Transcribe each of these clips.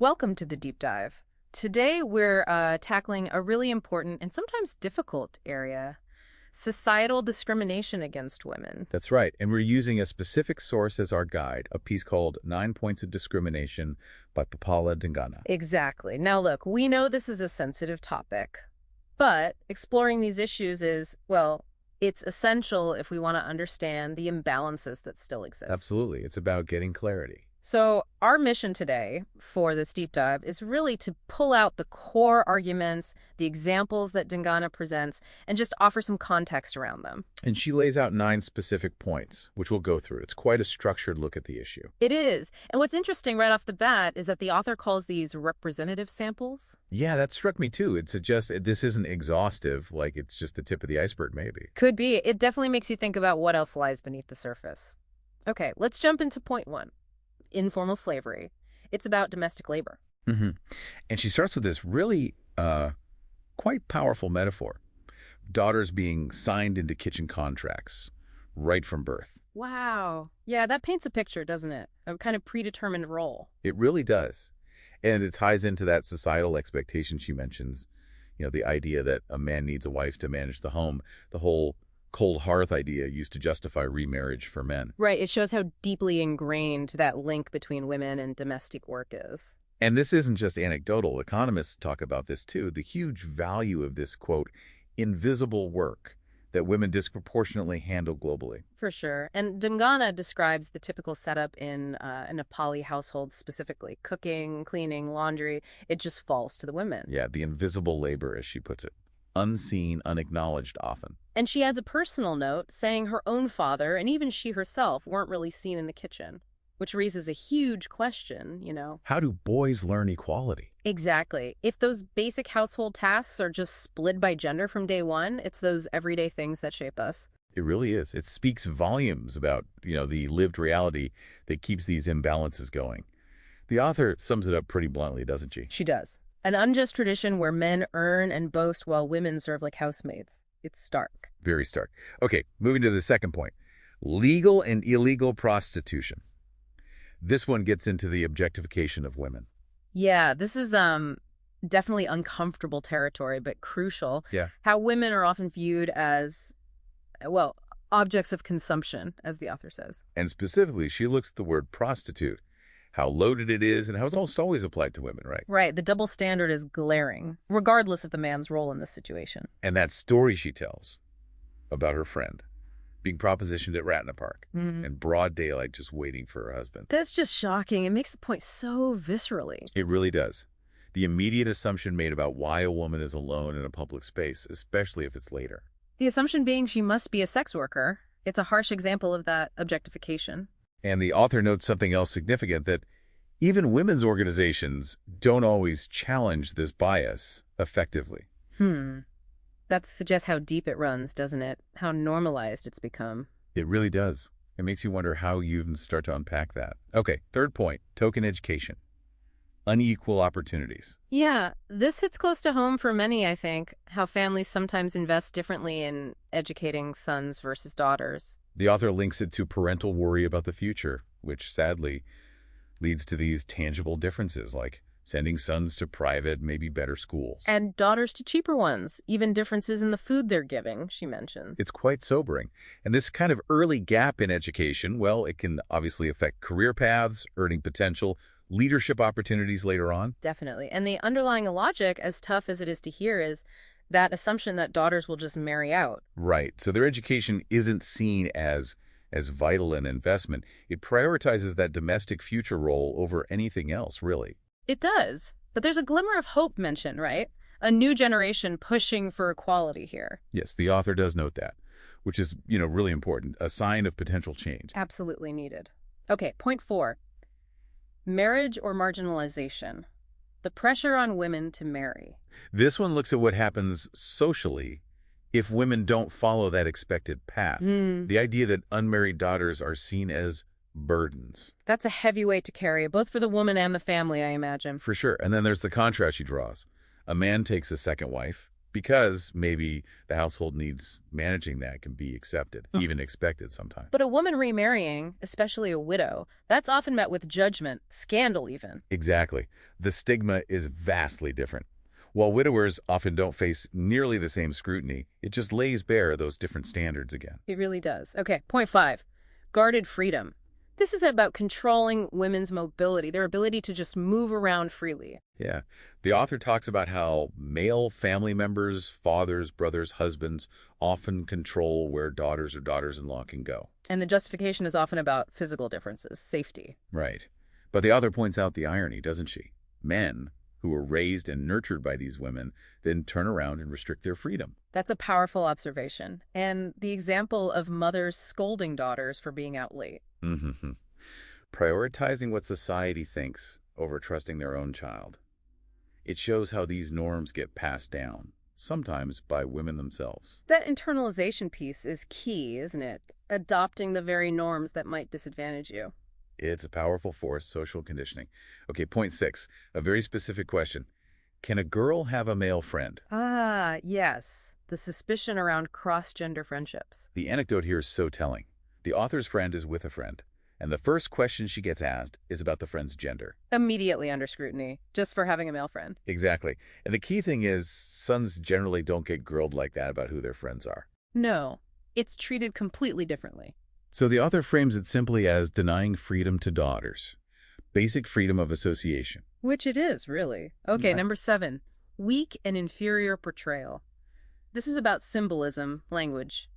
Welcome to the deep dive. Today we're tackling a really important and sometimes difficult area, societal discrimination against women. That's right, and we're using a specific source as our guide, a piece called 9 Points of Discrimination by Pipala, Dhungana. Exactly. Now look, we know this is a sensitive topic, but exploring these issues is, well, it's essential if we want to understand the imbalances that still exist. Absolutely, it's about getting clarity. So our mission today for this deep dive is really to pull out the core arguments, the examples that Dhungana presents, and just offer some context around them. And she lays out 9 specific points, which we'll go through. It's quite a structured look at the issue. It is. And what's interesting right off the bat is that the author calls these representative samples. Yeah, that struck me too. It suggests this isn't exhaustive, like it's just the tip of the iceberg, maybe. Could be. It definitely makes you think about what else lies beneath the surface. Okay, let's jump into point one. Informal slavery. It's about domestic labor. And she starts with this really quite powerful metaphor. Daughters being signed into kitchen contracts right from birth. Wow. Yeah, that paints a picture, doesn't it? A kind of predetermined role. It really does. And it ties into that societal expectation she mentions. You know, the idea that a man needs a wife to manage the home. The whole cold hearth idea used to justify remarriage for men. Right. It shows how deeply ingrained that link between women and domestic work is. And this isn't just anecdotal. Economists talk about this too. The huge value of this, quote, invisible work that women disproportionately handle globally. For sure. And Dhungana describes the typical setup in a Nepali household specifically. Cooking, cleaning, laundry. It just falls to the women. Yeah, the invisible labor, as she puts it. Unseen, unacknowledged often. And she adds a personal note saying her own father and even she herself weren't really seen in the kitchen, which raises a huge question, you know. How do boys learn equality? Exactly. If those basic household tasks are just split by gender from day one, it's those everyday things that shape us. It really is. It speaks volumes about, the lived reality that keeps these imbalances going. The author sums it up pretty bluntly, doesn't she? She does. An unjust tradition where men earn and boast while women serve like housemaids. It's stark. Very stark. Okay, moving to the second point. Legal and illegal prostitution. This one gets into the objectification of women. Yeah, this is definitely uncomfortable territory, but crucial. Yeah. How women are often viewed as, well, objects of consumption, as the author says. And specifically, she looks at the word prostitute, how loaded it is, and how it's almost always applied to women, right? Right. The double standard is glaring, regardless of the man's role in this situation. And that story she tells about her friend being propositioned at Ratna Park in broad daylight just waiting for her husband. That's just shocking. It makes the point so viscerally. It really does. The immediate assumption made about why a woman is alone in a public space, especially if it's later. The assumption being she must be a sex worker. It's a harsh example of that objectification. And the author notes something else significant, that even women's organizations don't always challenge this bias effectively. That suggests how deep it runs, doesn't it? How normalized it's become. It really does. It makes you wonder how you even start to unpack that. Okay, third point, token education. Unequal opportunities. Yeah, this hits close to home for many, I think, how families sometimes invest differently in educating sons versus daughters. The author links it to parental worry about the future, which sadly leads to these tangible differences like sending sons to private, maybe better schools. And daughters to cheaper ones, even differences in the food they're giving, she mentions. It's quite sobering. And this kind of early gap in education, well, it can obviously affect career paths, earning potential, leadership opportunities later on. Definitely. And the underlying logic, as tough as it is to hear, is that assumption that daughters will just marry out. Right. So their education isn't seen as vital an investment. It prioritizes that domestic future role over anything else, really. It does. But there's a glimmer of hope mentioned, right? A new generation pushing for equality here. Yes, the author does note that, which is, really important, a sign of potential change. Absolutely needed. Okay, point 4. Marriage or marginalization. The pressure on women to marry. This one looks at what happens socially if women don't follow that expected path. The idea that unmarried daughters are seen as burdens. That's a heavy weight to carry, both for the woman and the family, I imagine. For sure. And then there's the contrast she draws. A man takes a second wife, because maybe the household needs managing that can be accepted, even expected sometimes. But a woman remarrying, especially a widow, that's often met with judgment, scandal even. Exactly. The stigma is vastly different. While widowers often don't face nearly the same scrutiny, it just lays bare those different standards again. It really does. Okay, point 5. Guarded freedom. This is about controlling women's mobility, their ability to just move around freely. Yeah. The author talks about how male family members, fathers, brothers, husbands, often control where daughters or daughters-in-law can go. And the justification is often about physical differences, safety. Right. But the author points out the irony, doesn't she? Men who were raised and nurtured by these women then turn around and restrict their freedom. That's a powerful observation. And the example of mothers scolding daughters for being out late. Mm-hmm. Prioritizing what society thinks over trusting their own child. It shows how these norms get passed down, sometimes by women themselves. That internalization piece is key, isn't it? Adopting the very norms that might disadvantage you. It's a powerful force, social conditioning. Okay, point 6, a very specific question. Can a girl have a male friend? Ah, yes. The suspicion around cross-gender friendships. The anecdote here is so telling. The author's friend is with a friend, and the first question she gets asked is about the friend's gender. Immediately under scrutiny, just for having a male friend. Exactly. And the key thing is, sons generally don't get grilled like that about who their friends are. No, it's treated completely differently. So the author frames it simply as denying freedom to daughters. Basic freedom of association. Which it is, really. Okay, Yeah. number 7. Weak and inferior portrayal. This is about symbolism, language.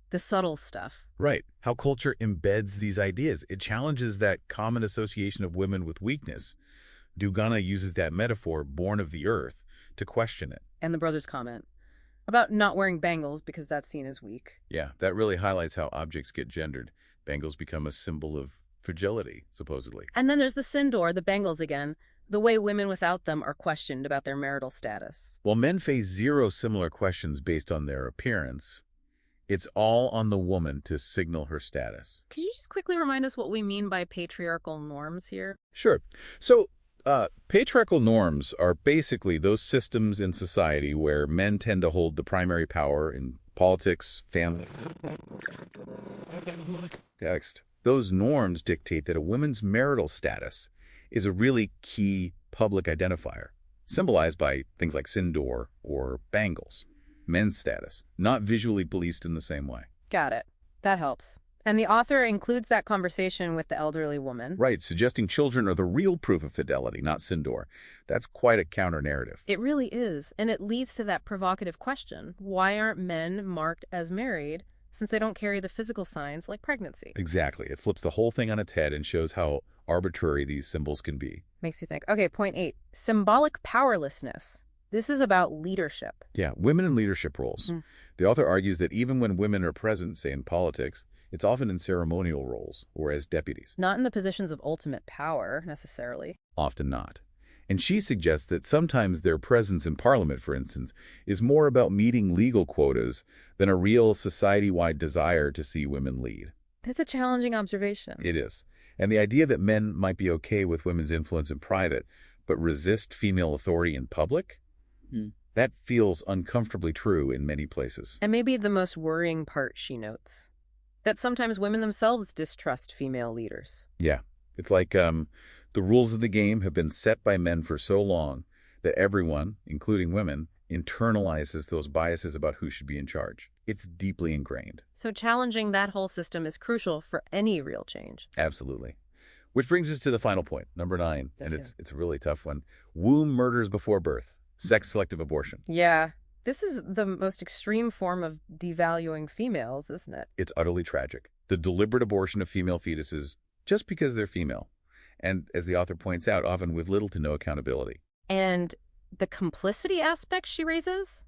The subtle stuff. Right. How culture embeds these ideas. It challenges that common association of women with weakness. Dhungana uses that metaphor, born of the earth, to question it. And the brother's comment about not wearing bangles because that's seen as weak. Yeah, that really highlights how objects get gendered. Bangles become a symbol of fragility, supposedly. And then there's the sin door, the bangles again, the way women without them are questioned about their marital status. While men face zero similar questions based on their appearance, it's all on the woman to signal her status. Could you just quickly remind us what we mean by patriarchal norms here? Sure. So, patriarchal norms are basically those systems in society where men tend to hold the primary power in politics, family. Text. Those norms dictate that a woman's marital status is a really key public identifier, symbolized by things like sin door or bangles. Men's status, not visually policed in the same way. Got it. That helps. And the author includes that conversation with the elderly woman. Right, suggesting children are the real proof of fidelity, not sin door. That's quite a counter-narrative. It really is. And it leads to that provocative question. Why aren't men marked as married since they don't carry the physical signs like pregnancy? Exactly. It flips the whole thing on its head and shows how arbitrary these symbols can be. Makes you think. Okay, point 8. Symbolic powerlessness. This is about leadership. Yeah, women in leadership roles. The author argues that even when women are present, say in politics, it's often in ceremonial roles or as deputies. Not in the positions of ultimate power, necessarily. Often not. And she suggests that sometimes their presence in Parliament, for instance, is more about meeting legal quotas than a real society-wide desire to see women lead. That's a challenging observation. It is. And the idea that men might be okay with women's influence in private, but resist female authority in public? That feels uncomfortably true in many places. And maybe the most worrying part, she notes, that sometimes women themselves distrust female leaders. Yeah. It's like the rules of the game have been set by men for so long that everyone, including women, internalizes those biases about who should be in charge. It's deeply ingrained. So challenging that whole system is crucial for any real change. Absolutely. Which brings us to the final point, number 9, That's and it's a really tough one. Womb murders before birth. Sex-selective abortion. Yeah. This is the most extreme form of devaluing females, isn't it? It's utterly tragic. The deliberate abortion of female fetuses just because they're female. And as the author points out, often with little to no accountability. And the complicity aspect she raises,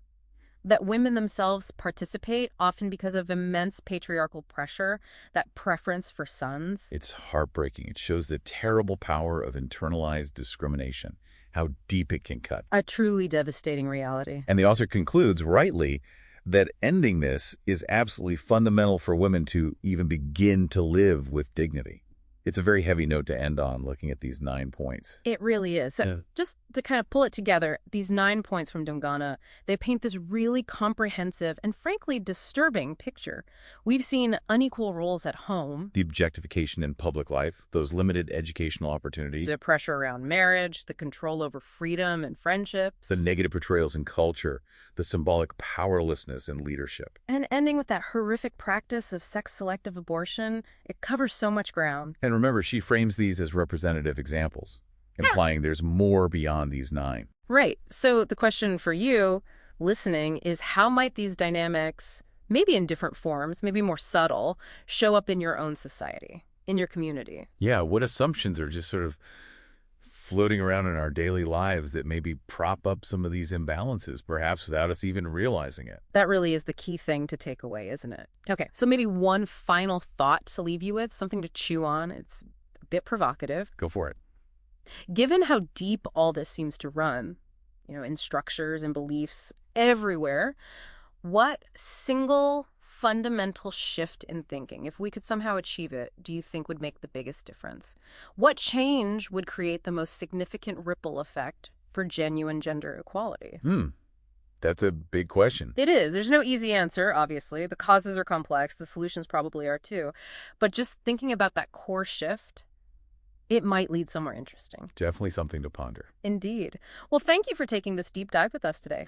that women themselves participate, often because of immense patriarchal pressure, that preference for sons. It's heartbreaking. It shows the terrible power of internalized discrimination, how deep it can cut. A truly devastating reality. And the author concludes, rightly, that ending this is absolutely fundamental for women to even begin to live with dignity. It's a very heavy note to end on, looking at these 9 points. It really is. So Yeah. just to kind of pull it together, these 9 points from Dhungana, they paint this really comprehensive and frankly disturbing picture. We've seen unequal roles at home, The objectification in public life, those limited educational opportunities, the pressure around marriage, the control over freedom and friendships, the negative portrayals in culture, the symbolic powerlessness in leadership. and ending with that horrific practice of sex-selective abortion. It covers so much ground. And remember, she frames these as representative examples, implying there's more beyond these 9. Right. So the question for you listening is, how might these dynamics, maybe in different forms, maybe more subtle, show up in your own society, in your community? Yeah, what assumptions are just sort of floating around in our daily lives that maybe prop up some of these imbalances, perhaps without us even realizing it? That really is the key thing to take away, isn't it? Okay, so maybe one final thought to leave you with, something to chew on. It's a bit provocative. Go for it. Given how deep all this seems to run, in structures and beliefs everywhere, what single fundamental shift in thinking, if we could somehow achieve it, do you think would make the biggest difference? What change would create the most significant ripple effect for genuine gender equality? That's a big question. It is. There's no easy answer, obviously. The causes are complex. The solutions probably are too. But just thinking about that core shift, it might lead somewhere interesting. Definitely something to ponder. Indeed. Well, thank you for taking this deep dive with us today.